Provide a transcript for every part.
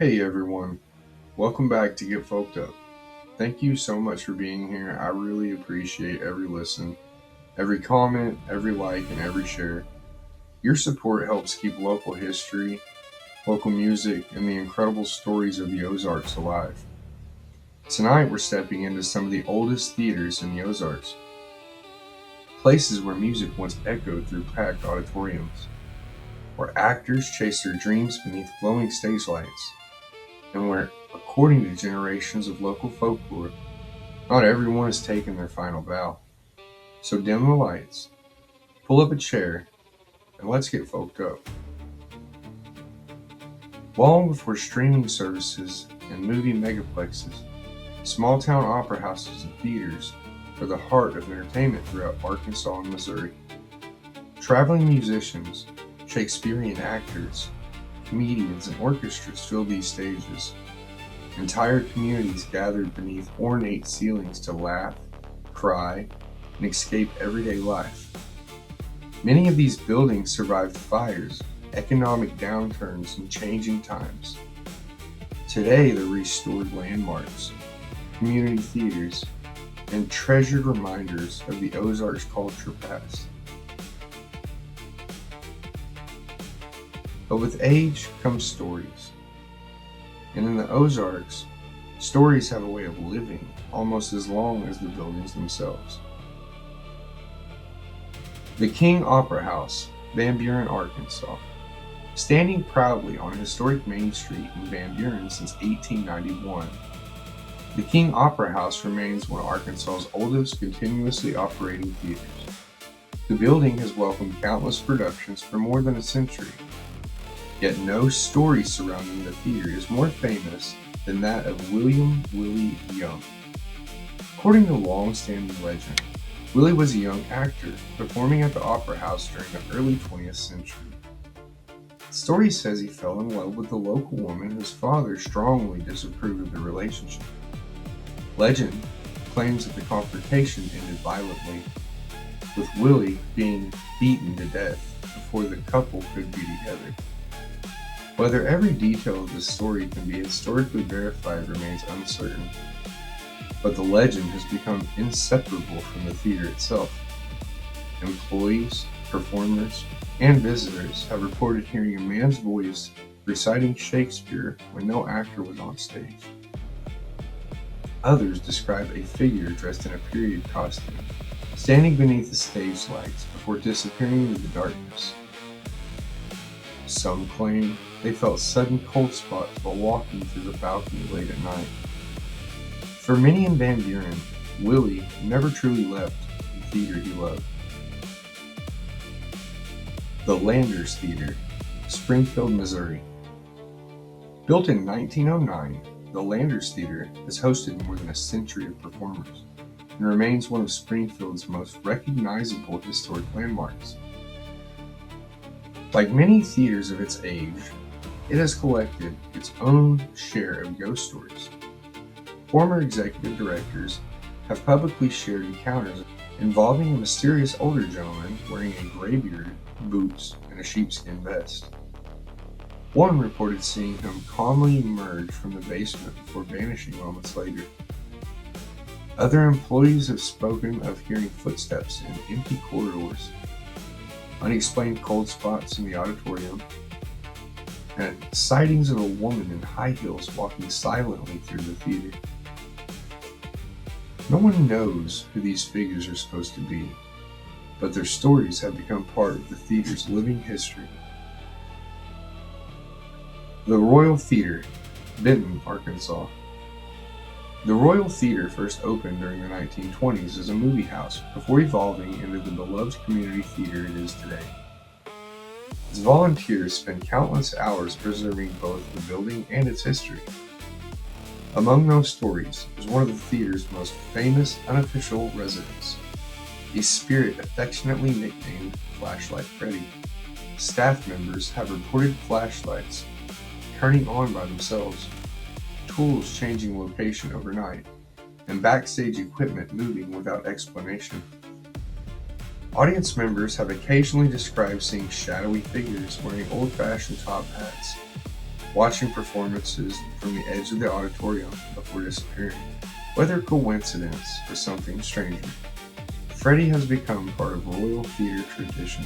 Hey everyone, welcome back to Get Folked Up. Thank you so much for being here. I really appreciate every listen, every comment, every like, and every share. Your support helps keep local history, local music, and the incredible stories of the Ozarks alive. Tonight we're stepping into some of the oldest theaters in the Ozarks, places where music once echoed through packed auditoriums, where actors chased their dreams beneath glowing stage lights, and where, according to generations of local folklore, not everyone has taken their final bow. So dim the lights, pull up a chair, and let's get folked up. Long before streaming services and movie megaplexes, small town opera houses and theaters were the heart of entertainment throughout Arkansas and Missouri. Traveling musicians, Shakespearean actors, comedians, and orchestras filled these stages. Entire communities gathered beneath ornate ceilings to laugh, cry, and escape everyday life. Many of these buildings survived fires, economic downturns, and changing times. Today, they're restored landmarks, community theaters, and treasured reminders of the Ozarks culture past. But with age comes stories. And in the Ozarks, stories have a way of living almost as long as the buildings themselves. The King Opera House, Van Buren, Arkansas. Standing proudly on a historic main street in Van Buren since 1891, the King Opera House remains one of Arkansas's oldest continuously operating theaters. The building has welcomed countless productions for more than a century. Yet no story surrounding the theater is more famous than that of Willie Young. According to long-standing legend, Willie was a young actor performing at the Opera House during the early 20th century. The story says he fell in love with a local woman whose father strongly disapproved of the relationship. Legend claims that the confrontation ended violently, with Willie being beaten to death before the couple could be together. Whether every detail of this story can be historically verified remains uncertain, but the legend has become inseparable from the theater itself. Employees, performers, and visitors have reported hearing a man's voice reciting Shakespeare when no actor was on stage. Others describe a figure dressed in a period costume, standing beneath the stage lights before disappearing into the darkness. Some claim they felt sudden cold spots while walking through the balcony late at night. For many in Van Buren, Willie never truly left the theater he loved. The Landers Theater, Springfield, Missouri. Built in 1909, the Landers Theater has hosted more than a century of performers and remains one of Springfield's most recognizable historic landmarks. Like many theaters of its age, it has collected its own share of ghost stories. Former executive directors have publicly shared encounters involving a mysterious older gentleman wearing a gray beard, boots, and a sheepskin vest. One reported seeing him calmly emerge from the basement before vanishing moments later. Other employees have spoken of hearing footsteps in empty corridors, unexplained cold spots in the auditorium, and sightings of a woman in high heels walking silently through the theater. No one knows who these figures are supposed to be, but their stories have become part of the theater's living history. The Royal Theater, Benton, Arkansas. The Royal Theater first opened during the 1920s as a movie house before evolving into the beloved community theater it is today. Its volunteers spend countless hours preserving both the building and its history. Among those stories is one of the theater's most famous unofficial residents, a spirit affectionately nicknamed Flashlight Freddy. Staff members have reported flashlights turning on by themselves, tools changing location overnight, and backstage equipment moving without explanation. Audience members have occasionally described seeing shadowy figures wearing old-fashioned top hats, watching performances from the edge of the auditorium before disappearing. Whether coincidence or something stranger, Freddy has become part of Royal Theater tradition.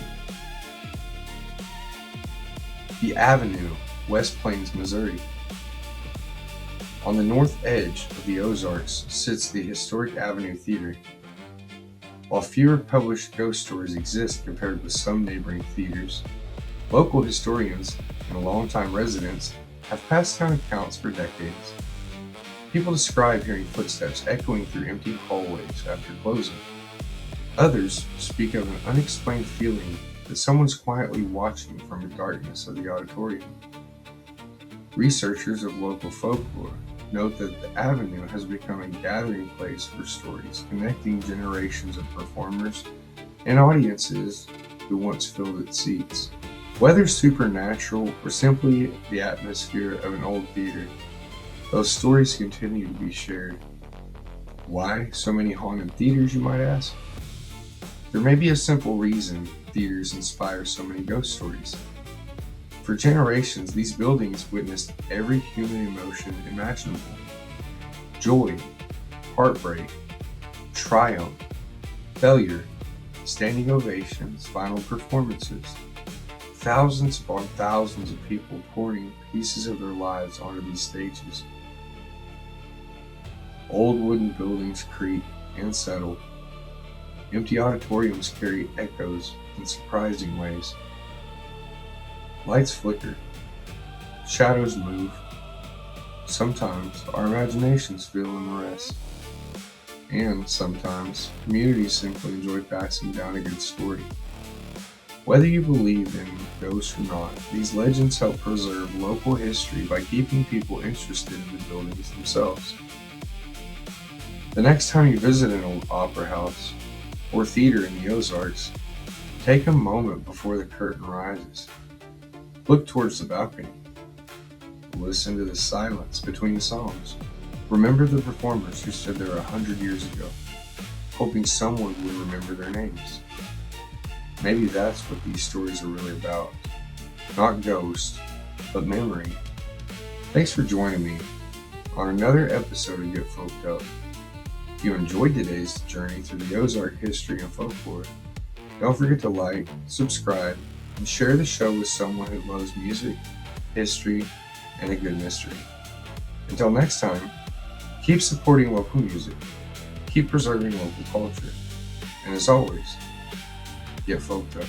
The Avenue, West Plains, Missouri. On the north edge of the Ozarks sits the historic Avenue Theater. While fewer published ghost stories exist compared with some neighboring theaters, local historians and longtime residents have passed down accounts for decades. People describe hearing footsteps echoing through empty hallways after closing. Others speak of an unexplained feeling that someone's quietly watching from the darkness of the auditorium. Researchers of local folklore note that the Avenue has become a gathering place for stories, connecting generations of performers and audiences who once filled its seats. Whether supernatural or simply the atmosphere of an old theater, those stories continue to be shared. Why so many haunted theaters, you might ask? There may be a simple reason theaters inspire so many ghost stories. For generations, these buildings witnessed every human emotion imaginable. Joy, heartbreak, triumph, failure, standing ovations, final performances. Thousands upon thousands of people pouring pieces of their lives onto these stages. Old wooden buildings creak and settle. Empty auditoriums carry echoes in surprising ways. Lights flicker. Shadows move. Sometimes our imaginations fill in the rest. And sometimes communities simply enjoy passing down a good story. Whether you believe in ghosts or not, these legends help preserve local history by keeping people interested in the buildings themselves. The next time you visit an old opera house or theater in the Ozarks, take a moment before the curtain rises. Look towards the balcony. Listen to the silence between songs. Remember the performers who stood there 100 years ago, hoping someone would remember their names. Maybe that's what these stories are really about. Not ghosts, but memory. Thanks for joining me on another episode of Get Folked Up. If you enjoyed today's journey through the Ozark history and folklore, don't forget to like, subscribe, and share the show with someone who loves music, history, and a good mystery. Until next time, keep supporting local music, keep preserving local culture, and as always, get folked up.